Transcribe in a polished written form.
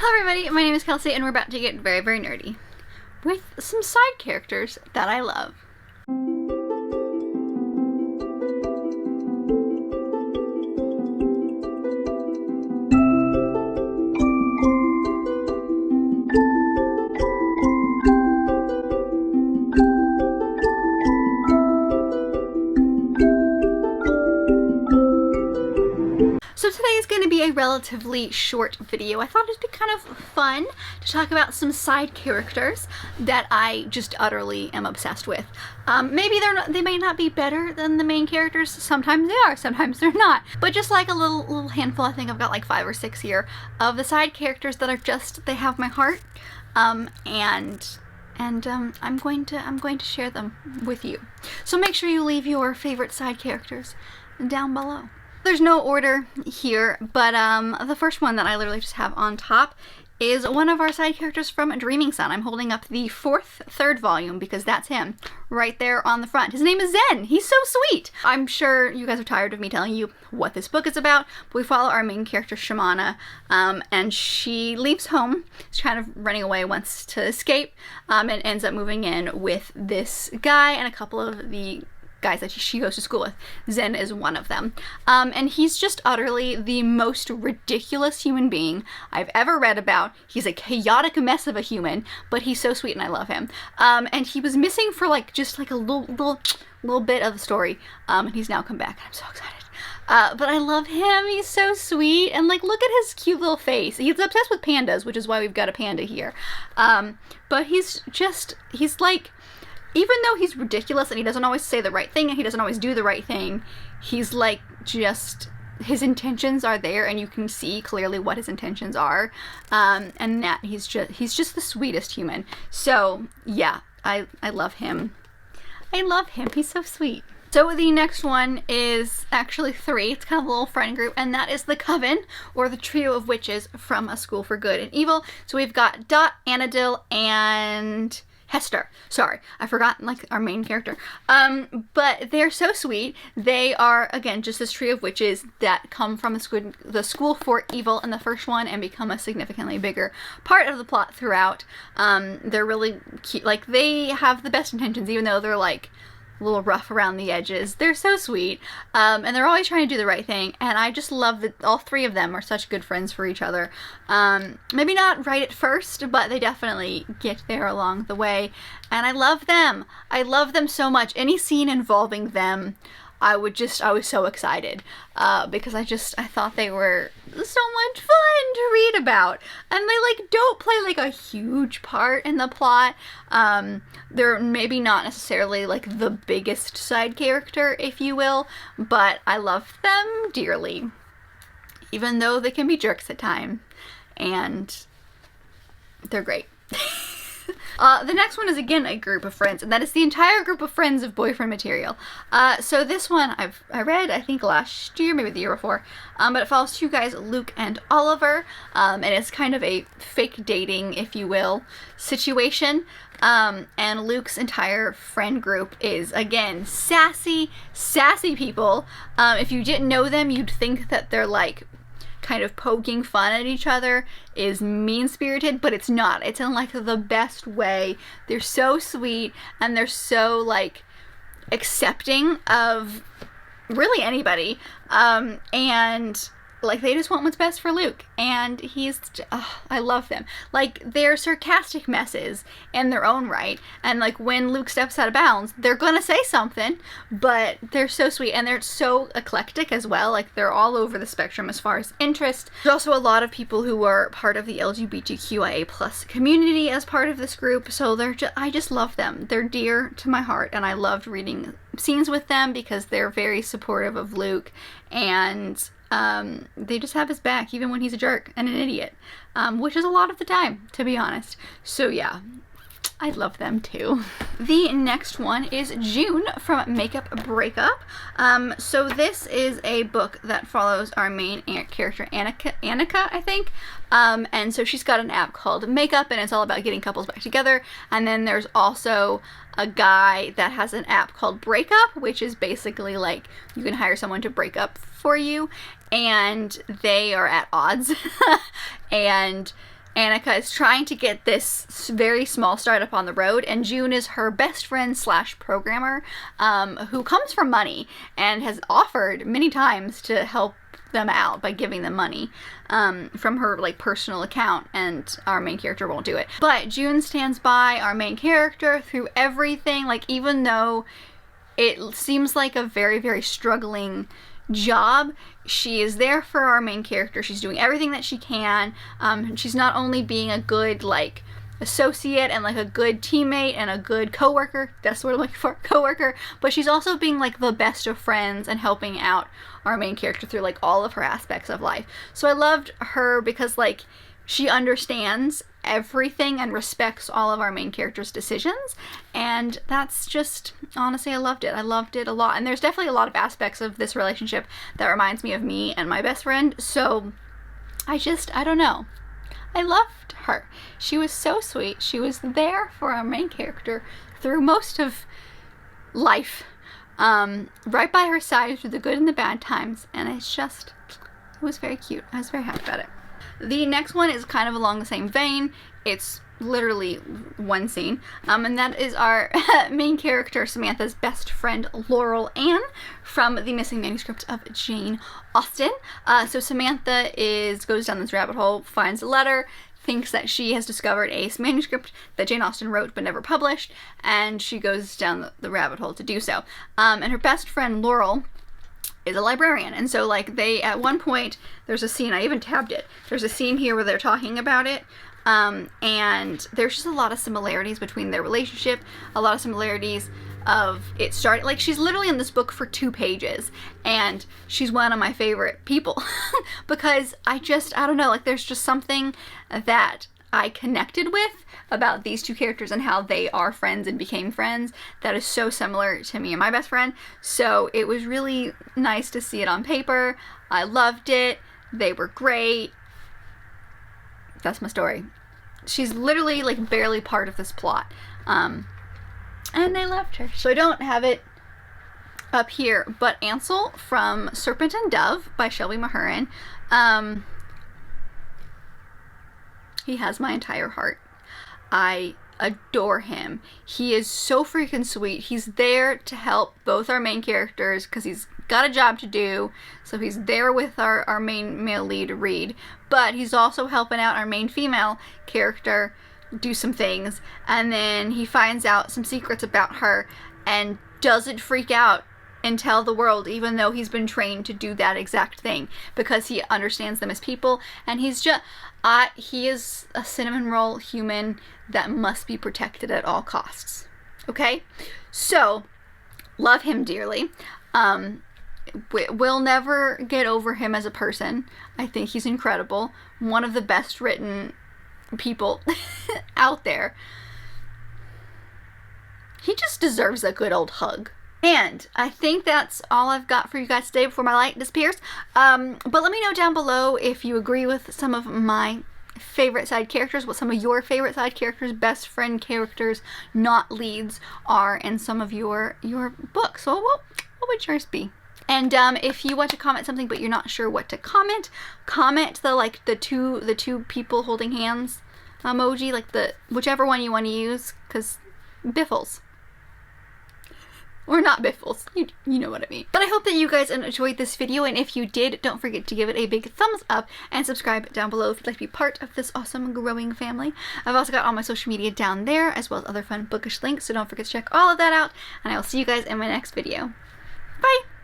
Hello everybody, my name is Kelsey and we're about to get very, very nerdy with some side characters that I love. So today is going to be a relatively short video. I thought it'd be kind of fun to talk about some side characters that I just utterly am obsessed with. Maybe they may not be better than the main characters. Sometimes they are, sometimes they're not. But just like a little handful, I think I've got like 5 or 6 here, of the side characters that are just, they have my heart. I'm going to share them with you. So make sure you leave your favorite side characters down below. There's no order here, but the first one that I literally just have on top is one of our side characters from Dreaming Sun. I'm holding up the third volume because that's him right there on the front. His name is Zen. He's so sweet. I'm sure you guys are tired of me telling you what this book is about, but we follow our main character, Shamana, and she leaves home. She's kind of running away, wants to escape, and ends up moving in with this guy and a couple of the guys that she goes to school with. Zen is one of them. And he's just utterly the most ridiculous human being I've ever read about. He's a chaotic mess of a human, but he's so sweet and I love him. And he was missing for just a little bit of the story, and he's now come back. I'm so excited. But I love him. He's so sweet. And look at his cute little face. He's obsessed with pandas, which is why we've got a panda here. But he's like, even though he's ridiculous and he doesn't always say the right thing and he doesn't always do the right thing, he's his intentions are there and you can see clearly what his intentions are. And that he's just the sweetest human. So yeah, I love him. I love him. He's so sweet. So the next one is actually 3. It's kind of a little friend group, and that is the Coven, or the trio of witches from A School for Good and Evil. So we've got Dot, Anadil, and Hester. Sorry, I forgot our main character. But they're so sweet. They are, again, just this trio of witches that come from the School for Evil in the first one and become a significantly bigger part of the plot throughout. They're really cute. They have the best intentions, even though they're a little rough around the edges. They're so sweet, and they're always trying to do the right thing, and I just love that all 3 of them are such good friends for each other. Maybe not right at first, but they definitely get there along the way, and I love them. I love them so much. Any scene involving them, I was so excited, because I thought they were so much fun to read about, and they don't play a huge part in the plot. They're maybe not necessarily the biggest side character, if you will, but I love them dearly, even though they can be jerks at times, and they're great. The next one is again a group of friends, and that is the entire group of friends of boyfriend material. So this one I read, I think last year, maybe the year before, but it follows 2 guys, Luke and Oliver, and it's kind of a fake dating, if you will, situation. And Luke's entire friend group is, again, sassy people. If you didn't know them, you'd think that they're kind of poking fun at each other, is mean-spirited, but it's not. It's in the best way. They're so sweet, and they're so accepting of really anybody, and they just want what's best for Luke, and I love them. They're sarcastic messes in their own right, and when Luke steps out of bounds, they're gonna say something, but they're so sweet, and they're so eclectic as well. They're all over the spectrum as far as interest. There's also a lot of people who are part of the LGBTQIA+ community as part of this group, so I just love them. They're dear to my heart, and I loved reading scenes with them because they're very supportive of Luke, and they just have his back even when he's a jerk and an idiot, which is a lot of the time, to be honest. So yeah, I love them too. The next one is June from Makeup Breakup. So this is a book that follows our main character, Annika, I think. And so she's got an app called Makeup, and it's all about getting couples back together. And then there's also a guy that has an app called Breakup, which is basically you can hire someone to break up for you, and they are at odds. And Annika is trying to get this very small startup on the road, and June is her best friend / programmer, who comes from money and has offered many times to help them out by giving them money from her like personal account, and our main character won't do it. But June stands by our main character through everything, like even though it seems like a very, very struggling job, she is there for our main character. She's doing everything that she can. She's not only being a good like associate and like a good teammate and a good coworker, that's what I'm looking for, coworker, but she's also being like the best of friends and helping out our main character through like all of her aspects of life. So I loved her because like she understands everything and respects all of our main character's decisions, and that's just, honestly, I loved it. I loved it a lot, and there's definitely a lot of aspects of this relationship that reminds me of me and my best friend, so I don't know. I loved her. She was so sweet. She was there for our main character through most of life, right by her side through the good and the bad times, and it was very cute. I was very happy about it. The next one is kind of along the same vein. It's literally one scene, and that is our main character Samantha's best friend Laurel Anne from The Missing Manuscript of Jane Austen. So Samantha goes down this rabbit hole, finds a letter, thinks that she has discovered a manuscript that Jane Austen wrote but never published, and she goes down the rabbit hole to do so. And her best friend Laurel is a librarian, and so like they, at one point, there's a scene, I even tabbed it, there's a scene here where they're talking about it, and there's just a lot of similarities between their relationship, a lot of similarities of it started, like she's literally in this book for 2 pages, and she's one of my favorite people because I don't know, like there's just something that I connected with about these 2 characters and how they are friends and became friends that is so similar to me and my best friend. So it was really nice to see it on paper. I loved it. They were great. That's my story. She's literally like barely part of this plot. And I loved her. So I don't have it up here, but Ansel from Serpent and Dove by Shelby Mahurin, he has my entire heart. I adore him. He is so freaking sweet. He's there to help both our main characters because he's got a job to do. So he's there with our main male lead, Reed, but he's also helping out our main female character do some things. And then he finds out some secrets about her and doesn't freak out and tell the world, even though he's been trained to do that exact thing because he understands them as people. And he's just, he is a cinnamon roll human that must be protected at all costs. Okay? So, love him dearly. We'll never get over him as a person. I think he's incredible. One of the best written people out there. He just deserves a good old hug. And I think that's all I've got for you guys today before my light disappears. But let me know down below if you agree with some of my favorite side characters, what some of your favorite side characters, best friend characters, not leads are in some of your books. So what would yours be? And if you want to comment something but you're not sure what to comment the two people holding hands emoji, like whichever one you want to use, because biffles. Or not biffles, you know what I mean. But I hope that you guys enjoyed this video, and if you did, don't forget to give it a big thumbs up and subscribe down below if you'd like to be part of this awesome growing family. I've also got all my social media down there, as well as other fun bookish links, so don't forget to check all of that out, and I will see you guys in my next video. Bye!